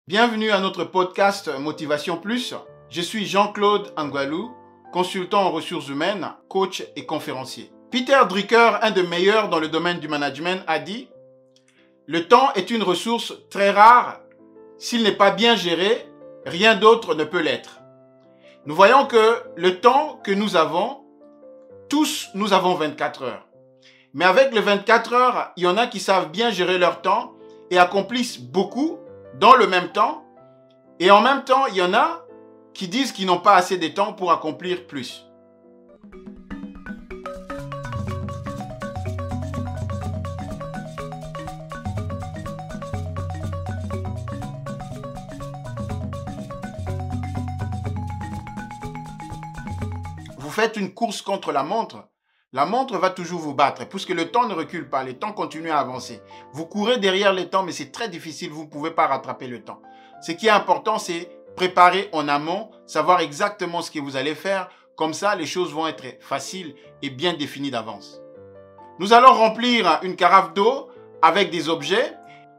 Bienvenue à notre podcast Motivation Plus. Je suis Jean-Claude Angwalou, consultant en ressources humaines, coach et conférencier. Peter Drucker, un des meilleurs dans le domaine du management, a dit « Le temps est une ressource très rare. S'il n'est pas bien géré, rien d'autre ne peut l'être. » Nous voyons que le temps que nous avons, tous nous avons 24 heures. Mais avec les 24 heures, il y en a qui savent bien gérer leur temps et accomplissent beaucoup dans le même temps. Et en même temps, il y en a qui disent qu'ils n'ont pas assez de temps pour accomplir plus. Vous faites une course contre la montre va toujours vous battre, puisque le temps ne recule pas, le temps continue à avancer. Vous courez derrière le temps, mais c'est très difficile, vous ne pouvez pas rattraper le temps. Ce qui est important, c'est préparer en amont, savoir exactement ce que vous allez faire, comme ça les choses vont être faciles et bien définies d'avance. Nous allons remplir une carafe d'eau avec des objets.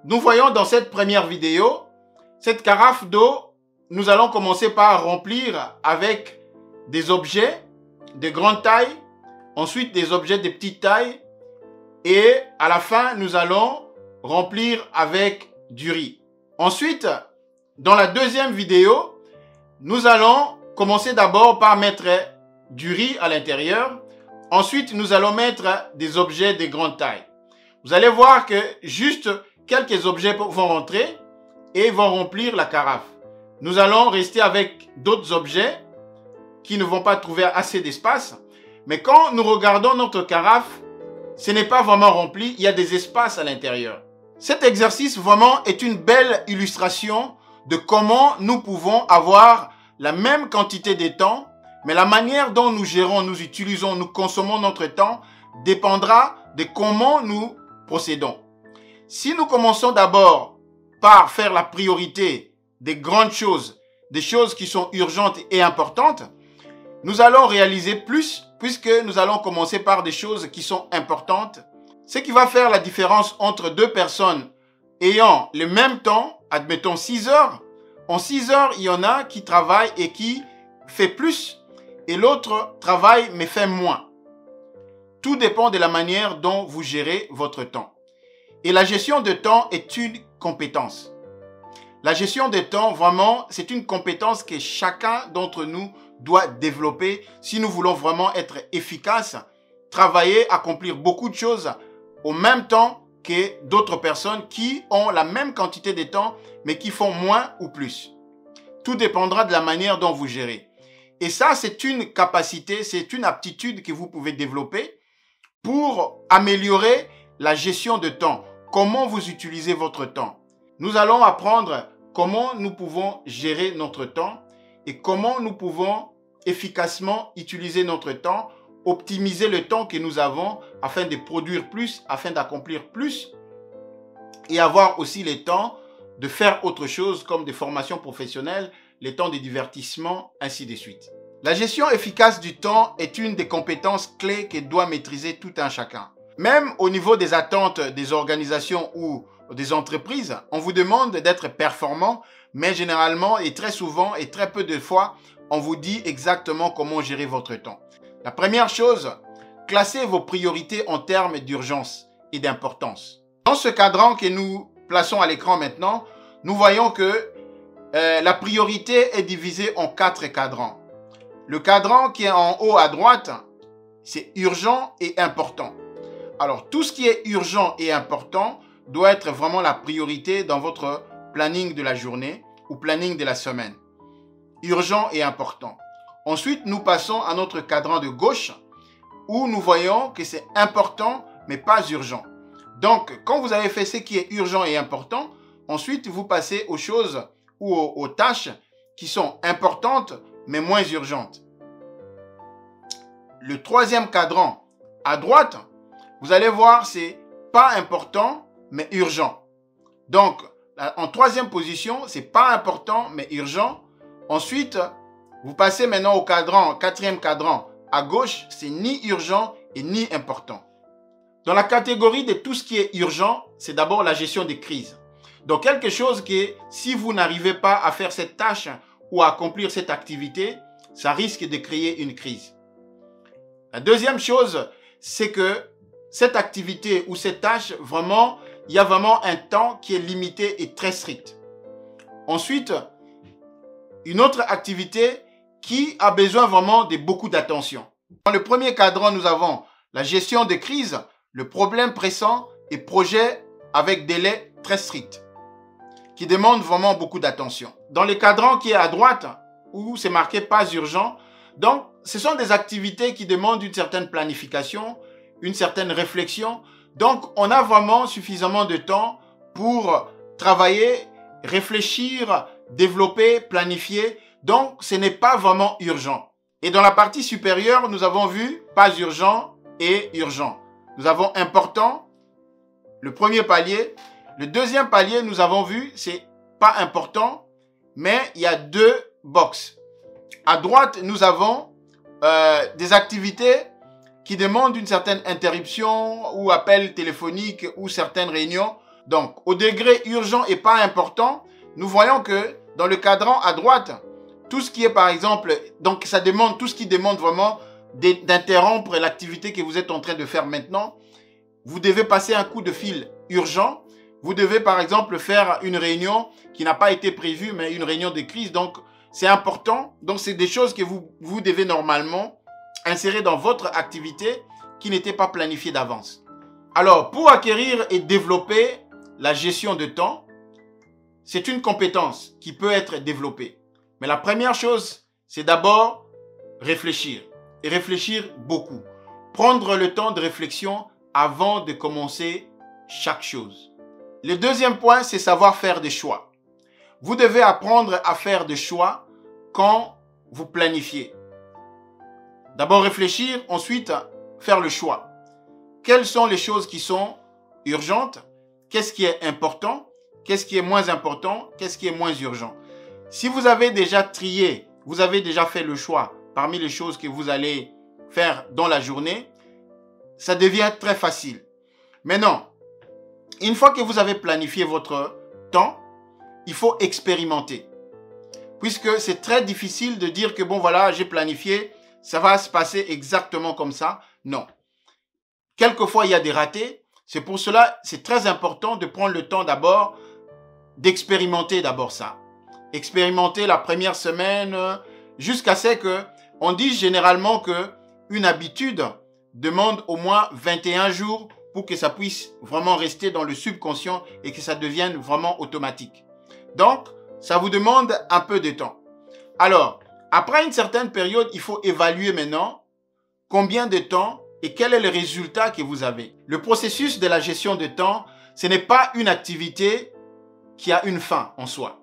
Nous voyons dans cette première vidéo, cette carafe d'eau, nous allons commencer par remplir avec des objets de grande taille, ensuite des objets de petite taille et à la fin, nous allons remplir avec du riz. Ensuite, dans la deuxième vidéo, nous allons commencer d'abord par mettre du riz à l'intérieur. Ensuite, nous allons mettre des objets de grande taille. Vous allez voir que juste quelques objets vont rentrer et vont remplir la carafe. Nous allons rester avec d'autres objets qui ne vont pas trouver assez d'espace. Mais quand nous regardons notre carafe, ce n'est pas vraiment rempli, il y a des espaces à l'intérieur. Cet exercice vraiment est une belle illustration de comment nous pouvons avoir la même quantité de temps, mais la manière dont nous gérons, nous utilisons, nous consommons notre temps dépendra de comment nous procédons. Si nous commençons d'abord par faire la priorité des grandes choses, des choses qui sont urgentes et importantes, nous allons réaliser plus puisque nous allons commencer par des choses qui sont importantes. Ce qui va faire la différence entre deux personnes ayant le même temps, admettons 6 heures. En 6 heures, il y en a qui travaillent et qui fait plus et l'autre travaille mais fait moins. Tout dépend de la manière dont vous gérez votre temps. Et la gestion de temps est une compétence. La gestion de temps, vraiment, c'est une compétence que chacun d'entre nous doit développer si nous voulons vraiment être efficaces, travailler, accomplir beaucoup de choses au même temps que d'autres personnes qui ont la même quantité de temps mais qui font moins ou plus. Tout dépendra de la manière dont vous gérez. Et ça, c'est une capacité, c'est une aptitude que vous pouvez développer pour améliorer la gestion de temps. Comment vous utilisez votre temps. Nous allons apprendre comment nous pouvons gérer notre temps et comment nous pouvons efficacement utiliser notre temps, optimiser le temps que nous avons afin de produire plus, afin d'accomplir plus et avoir aussi le temps de faire autre chose comme des formations professionnelles, les temps de divertissement, ainsi de suite. La gestion efficace du temps est une des compétences clés que doit maîtriser tout un chacun. Même au niveau des attentes des organisations ou des entreprises, on vous demande d'être performant, mais généralement et très souvent et très peu de fois, on vous dit exactement comment gérer votre temps. La première chose, classez vos priorités en termes d'urgence et d'importance. Dans ce cadran que nous plaçons à l'écran maintenant, nous voyons que la priorité est divisée en 4 cadrans. Le cadran qui est en haut à droite, c'est urgent et important. Alors, tout ce qui est urgent et important doit être vraiment la priorité dans votre planning de la journée ou planning de la semaine. Urgent et important. Ensuite, nous passons à notre cadran de gauche où nous voyons que c'est important mais pas urgent. Donc, quand vous avez fait ce qui est urgent et important, ensuite vous passez aux choses ou aux tâches qui sont importantes mais moins urgentes. Le troisième cadran à droite, vous allez voir, c'est pas important mais urgent. Donc, en troisième position, c'est pas important mais urgent. Ensuite, vous passez maintenant au quatrième cadran à gauche, c'est ni urgent et ni important. Dans la catégorie de tout ce qui est urgent, c'est d'abord la gestion des crises. Donc quelque chose que si vous n'arrivez pas à faire cette tâche ou à accomplir cette activité, ça risque de créer une crise. La deuxième chose, c'est que cette activité ou cette tâche, vraiment, il y a vraiment un temps qui est limité et très strict. Ensuite, une autre activité qui a besoin vraiment de beaucoup d'attention. Dans le premier cadran, nous avons la gestion des crises, le problème pressant et projet avec délai très strict, qui demande vraiment beaucoup d'attention. Dans le cadran qui est à droite, où c'est marqué pas urgent, donc ce sont des activités qui demandent une certaine planification, une certaine réflexion. Donc on a vraiment suffisamment de temps pour travailler, réfléchir, développer, planifier. Donc ce n'est pas vraiment urgent. Et dans la partie supérieure, nous avons vu pas urgent et urgent. Nous avons important, le premier palier. Le deuxième palier, nous avons vu, c'est pas important, mais il y a deux box. À droite, nous avons des activités qui demandent une certaine interruption ou appel téléphonique ou certaines réunions. Donc, au degré urgent et pas important, nous voyons que dans le cadran à droite, tout ce qui est par exemple, donc ça demande tout ce qui demande vraiment d'interrompre l'activité que vous êtes en train de faire maintenant. Vous devez passer un coup de fil urgent. Vous devez par exemple faire une réunion qui n'a pas été prévue, mais une réunion de crise. Donc, c'est important. Donc, c'est des choses que vous devez normalement insérer dans votre activité qui n'était pas planifiée d'avance. Alors, pour acquérir et développer la gestion de temps, c'est une compétence qui peut être développée. Mais la première chose, c'est d'abord réfléchir. Et réfléchir beaucoup. Prendre le temps de réflexion avant de commencer chaque chose. Le deuxième point, c'est savoir faire des choix. Vous devez apprendre à faire des choix quand vous planifiez. D'abord réfléchir, ensuite faire le choix. Quelles sont les choses qui sont urgentes? Qu'est-ce qui est important? Qu'est-ce qui est moins important? Qu'est-ce qui est moins urgent? Si vous avez déjà trié, vous avez déjà fait le choix parmi les choses que vous allez faire dans la journée, ça devient très facile. Maintenant, une fois que vous avez planifié votre temps, il faut expérimenter. Puisque c'est très difficile de dire que bon voilà, j'ai planifié, ça va se passer exactement comme ça. Non. Quelquefois, il y a des ratés. C'est pour cela, c'est très important de prendre le temps d'abord d'expérimenter d'abord ça. Expérimenter la première semaine jusqu'à ce que on dit généralement que une habitude demande au moins 21 jours pour que ça puisse vraiment rester dans le subconscient et que ça devienne vraiment automatique. Donc, ça vous demande un peu de temps. Alors, après une certaine période, il faut évaluer maintenant combien de temps et quel est le résultat que vous avez. Le processus de la gestion de temps, ce n'est pas une activité qui a une fin en soi.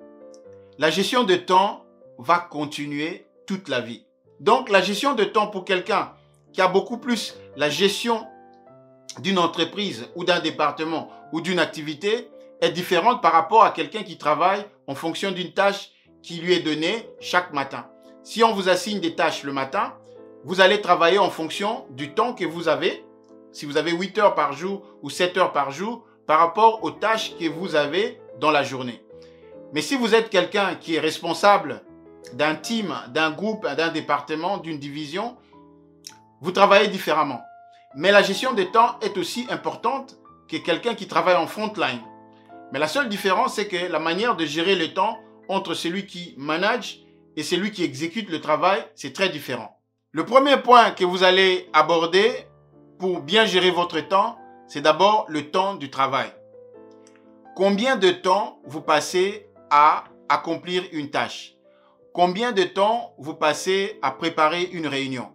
La gestion de temps va continuer toute la vie. Donc, la gestion de temps pour quelqu'un qui a beaucoup plus la gestion d'une entreprise ou d'un département ou d'une activité est différente par rapport à quelqu'un qui travaille en fonction d'une tâche qui lui est donnée chaque matin. Si on vous assigne des tâches le matin, vous allez travailler en fonction du temps que vous avez. Si vous avez 8 heures par jour ou 7 heures par jour par rapport aux tâches que vous avez dans la journée. Mais si vous êtes quelqu'un qui est responsable d'un team, d'un groupe, d'un département, d'une division, vous travaillez différemment. Mais la gestion des temps est aussi importante que quelqu'un qui travaille en frontline. Mais la seule différence, c'est que la manière de gérer le temps entre celui qui manage et celui qui exécute le travail, c'est très différent. Le premier point que vous allez aborder pour bien gérer votre temps, c'est d'abord le temps du travail. Combien de temps vous passez à accomplir une tâche? Combien de temps vous passez à préparer une réunion?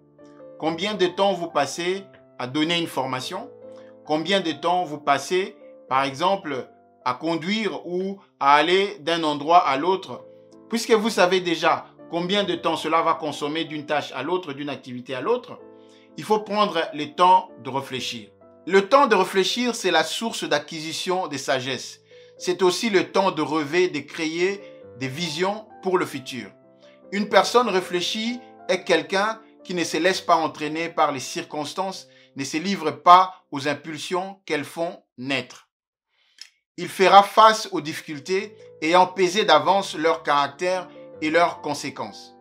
Combien de temps vous passez à donner une formation? Combien de temps vous passez, par exemple, à conduire ou à aller d'un endroit à l'autre? Puisque vous savez déjà combien de temps cela va consommer d'une tâche à l'autre, d'une activité à l'autre, il faut prendre le temps de réfléchir. Le temps de réfléchir, c'est la source d'acquisition des sagesses. C'est aussi le temps de rêver, de créer des visions pour le futur. Une personne réfléchie est quelqu'un qui ne se laisse pas entraîner par les circonstances, ne se livre pas aux impulsions qu'elles font naître. il fera face aux difficultés ayant pesé d'avance leur caractère et leurs conséquences.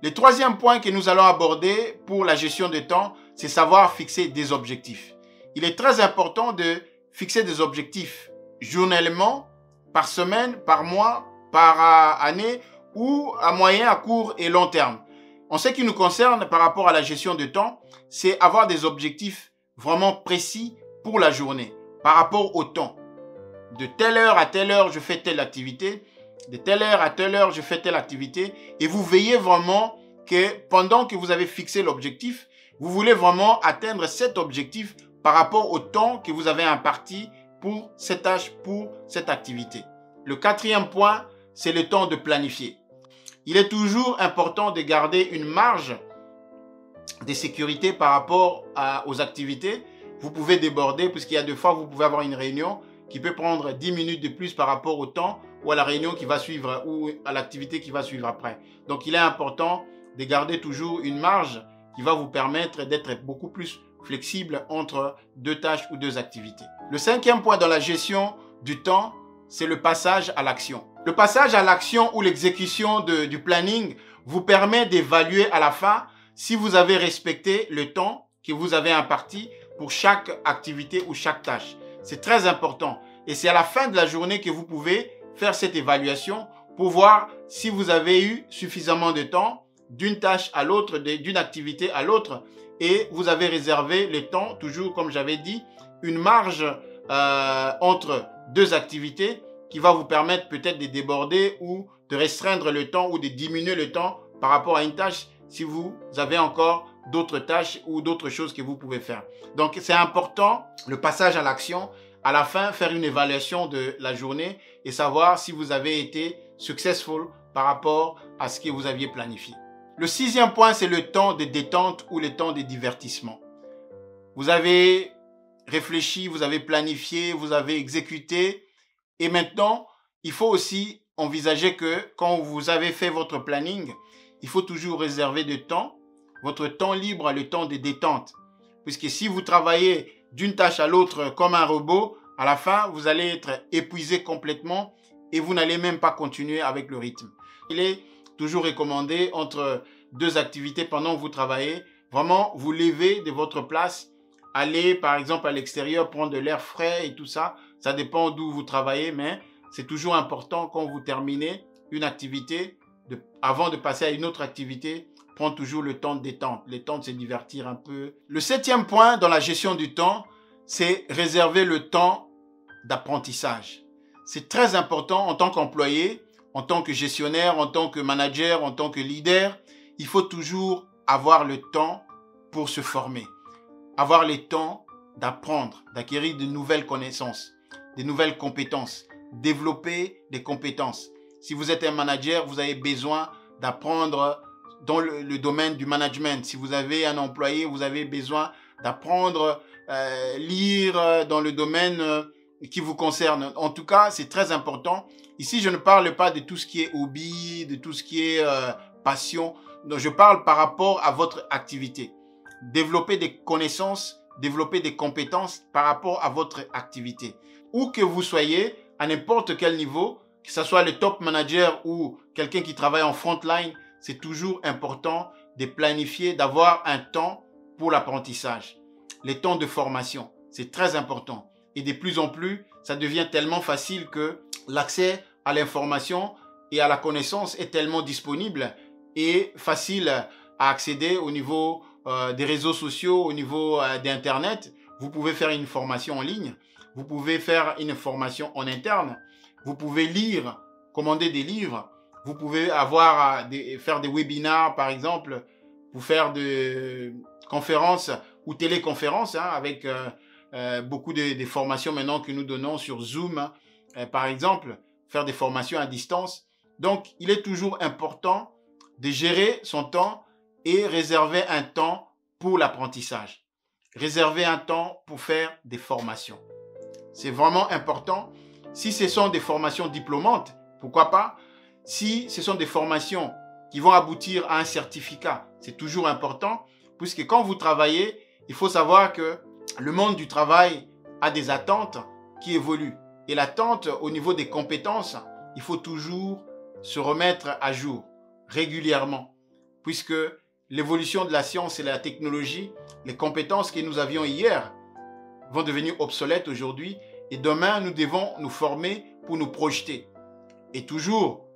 Le troisième point que nous allons aborder pour la gestion de temps, c'est savoir fixer des objectifs. Il est très important de fixer des objectifs journellement, par semaine, par mois, par année ou à moyen, à court et long terme. En ce qui nous concerne par rapport à la gestion de temps, c'est avoir des objectifs vraiment précis pour la journée par rapport au temps. De telle heure à telle heure, je fais telle activité. De telle heure à telle heure, je fais telle activité. Et vous veillez vraiment que pendant que vous avez fixé l'objectif, vous voulez vraiment atteindre cet objectif par rapport au temps que vous avez imparti pour cette tâche, pour cette activité. Le quatrième point, c'est le temps de planifier. Il est toujours important de garder une marge de sécurité par rapport aux activités. Vous pouvez déborder puisqu'il y a des fois, vous pouvez avoir une réunion qui peut prendre 10 minutes de plus par rapport au temps ou à la réunion qui va suivre ou à l'activité qui va suivre après. Donc, il est important de garder toujours une marge qui va vous permettre d'être beaucoup plus flexible entre deux tâches ou deux activités. Le cinquième point dans la gestion du temps, c'est le passage à l'action. Le passage à l'action ou l'exécution du planning vous permet d'évaluer à la fin si vous avez respecté le temps que vous avez imparti pour chaque activité ou chaque tâche. C'est très important et c'est à la fin de la journée que vous pouvez faire cette évaluation pour voir si vous avez eu suffisamment de temps d'une tâche à l'autre, d'une activité à l'autre et vous avez réservé le temps, toujours comme j'avais dit, une marge entre deux activités qui va vous permettre peut-être de déborder ou de restreindre le temps ou de diminuer le temps par rapport à une tâche si vous avez encore d'autres tâches ou d'autres choses que vous pouvez faire. Donc, c'est important, le passage à l'action. À la fin, faire une évaluation de la journée et savoir si vous avez été successful par rapport à ce que vous aviez planifié. Le sixième point, c'est le temps de détente ou le temps de divertissement. Vous avez réfléchi, vous avez planifié, vous avez exécuté. Et maintenant, il faut aussi envisager que quand vous avez fait votre planning, il faut toujours réserver de temps, votre temps libre, le temps de détente. Puisque si vous travaillez d'une tâche à l'autre comme un robot, à la fin, vous allez être épuisé complètement et vous n'allez même pas continuer avec le rythme. Il est toujours recommandé entre deux activités pendant que vous travaillez, vraiment vous levez de votre place, aller par exemple à l'extérieur, prendre de l'air frais et tout ça. Ça dépend d'où vous travaillez, mais c'est toujours important quand vous terminez une activité, avant de passer à une autre activité, prendre toujours le temps de détente, le temps de se divertir un peu. Le septième point dans la gestion du temps, c'est réserver le temps d'apprentissage. C'est très important en tant qu'employé, en tant que gestionnaire, en tant que manager, en tant que leader. Il faut toujours avoir le temps pour se former, avoir le temps d'apprendre, d'acquérir de nouvelles connaissances, de nouvelles compétences, développer des compétences. Si vous êtes un manager, vous avez besoin d'apprendre dans le domaine du management. Si vous avez un employé, vous avez besoin d'apprendre, lire dans le domaine qui vous concerne. En tout cas, c'est très important. Ici, je ne parle pas de tout ce qui est hobby, de tout ce qui est passion. Donc, je parle par rapport à votre activité. Développer des connaissances, développer des compétences par rapport à votre activité. Où que vous soyez, à n'importe quel niveau, que ce soit le top manager ou quelqu'un qui travaille en front line, c'est toujours important de planifier, d'avoir un temps pour l'apprentissage. Les temps de formation, c'est très important. Et de plus en plus, ça devient tellement facile que l'accès à l'information et à la connaissance est tellement disponible et facile à accéder au niveau des réseaux sociaux, au niveau d'Internet. Vous pouvez faire une formation en ligne, vous pouvez faire une formation en interne, vous pouvez lire, commander des livres, vous pouvez faire des webinars par exemple, pour faire des conférences ou téléconférences avec beaucoup de formations maintenant que nous donnons sur Zoom par exemple, faire des formations à distance. Donc, il est toujours important de gérer son temps et réserver un temps pour l'apprentissage. Réserver un temps pour faire des formations. C'est vraiment important. Si ce sont des formations diplômantes, pourquoi pas? Si ce sont des formations qui vont aboutir à un certificat, c'est toujours important, puisque quand vous travaillez, il faut savoir que le monde du travail a des attentes qui évoluent. et l'attente au niveau des compétences, il faut toujours se remettre à jour régulièrement, puisque l'évolution de la science et de la technologie, les compétences que nous avions hier vont devenir obsolètes aujourd'hui et demain, nous devons nous former pour nous projeter. Et toujours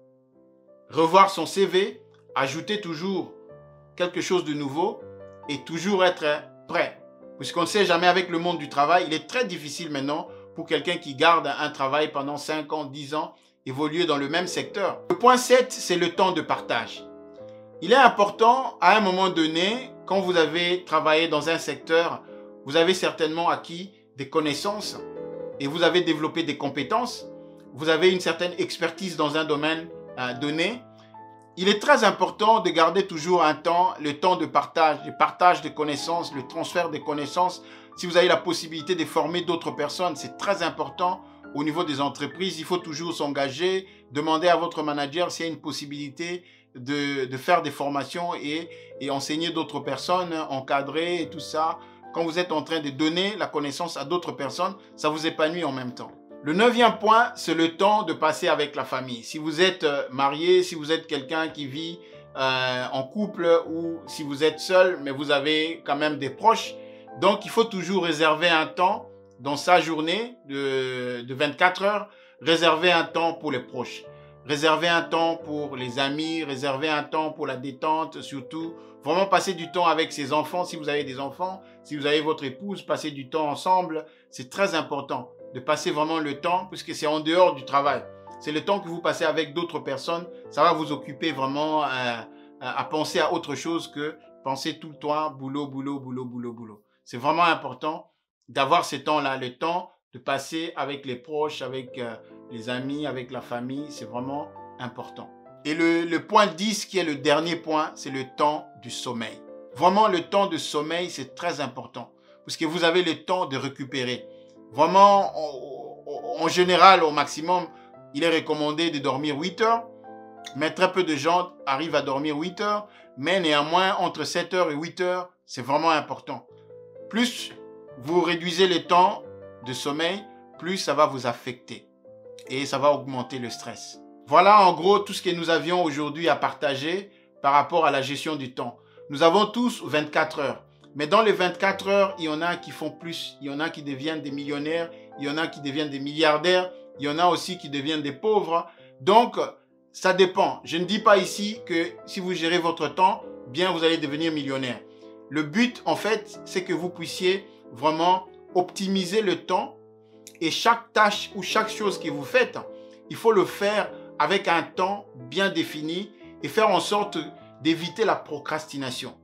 revoir son CV, ajouter toujours quelque chose de nouveau et toujours être prêt. Puisqu'on ne sait jamais avec le monde du travail, il est très difficile maintenant pour quelqu'un qui garde un travail pendant 5 ans, 10 ans, évoluer dans le même secteur. Le point 7, c'est le temps de partage. Il est important, à un moment donné, quand vous avez travaillé dans un secteur, vous avez certainement acquis des connaissances et vous avez développé des compétences, vous avez une certaine expertise dans un domaine donné. Il est très important de garder toujours le temps de partage, le partage de connaissances, le transfert des connaissances. Si vous avez la possibilité de former d'autres personnes, c'est très important. Au niveau des entreprises, il faut toujours s'engager, demander à votre manager s'il y a une possibilité de faire des formations et enseigner d'autres personnes, encadrer et tout ça. Quand vous êtes en train de donner la connaissance à d'autres personnes, ça vous épanouit en même temps. Le 9e point, c'est le temps de passer avec la famille. Si vous êtes marié, si vous êtes quelqu'un qui vit en couple ou si vous êtes seul, mais vous avez quand même des proches, donc il faut toujours réserver un temps dans sa journée de 24 heures, réserver un temps pour les proches, réserver un temps pour les amis, réserver un temps pour la détente, surtout vraiment passer du temps avec ses enfants, si vous avez des enfants, si vous avez votre épouse, passer du temps ensemble, c'est très important de passer vraiment le temps, puisque c'est en dehors du travail. C'est le temps que vous passez avec d'autres personnes, ça va vous occuper vraiment à penser à autre chose que penser tout le temps boulot, boulot, boulot, boulot, boulot. C'est vraiment important d'avoir ce temps-là, le temps de passer avec les proches, avec les amis, avec la famille, c'est vraiment important. Et le point 10, qui est le dernier point, c'est le temps du sommeil. Vraiment, le temps de sommeil, c'est très important, parce que vous avez le temps de récupérer. Vraiment, en général, au maximum, il est recommandé de dormir 8 heures, mais très peu de gens arrivent à dormir 8 heures, mais néanmoins, entre 7 heures et 8 heures, c'est vraiment important. Plus vous réduisez le temps de sommeil, plus ça va vous affecter et ça va augmenter le stress. Voilà en gros tout ce que nous avions aujourd'hui à partager par rapport à la gestion du temps. Nous avons tous 24 heures. Mais dans les 24 heures, il y en a qui font plus, il y en a qui deviennent des millionnaires, il y en a qui deviennent des milliardaires, il y en a aussi qui deviennent des pauvres. Donc, ça dépend. Je ne dis pas ici que si vous gérez votre temps, bien vous allez devenir millionnaire. Le but, en fait, c'est que vous puissiez vraiment optimiser le temps et chaque tâche ou chaque chose que vous faites, il faut le faire avec un temps bien défini et faire en sorte d'éviter la procrastination.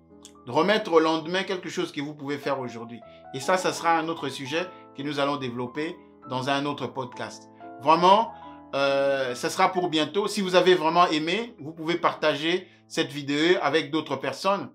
De remettre au lendemain quelque chose que vous pouvez faire aujourd'hui. Et ça sera un autre sujet que nous allons développer dans un autre podcast. Vraiment, ça sera pour bientôt. Si vous avez vraiment aimé, vous pouvez partager cette vidéo avec d'autres personnes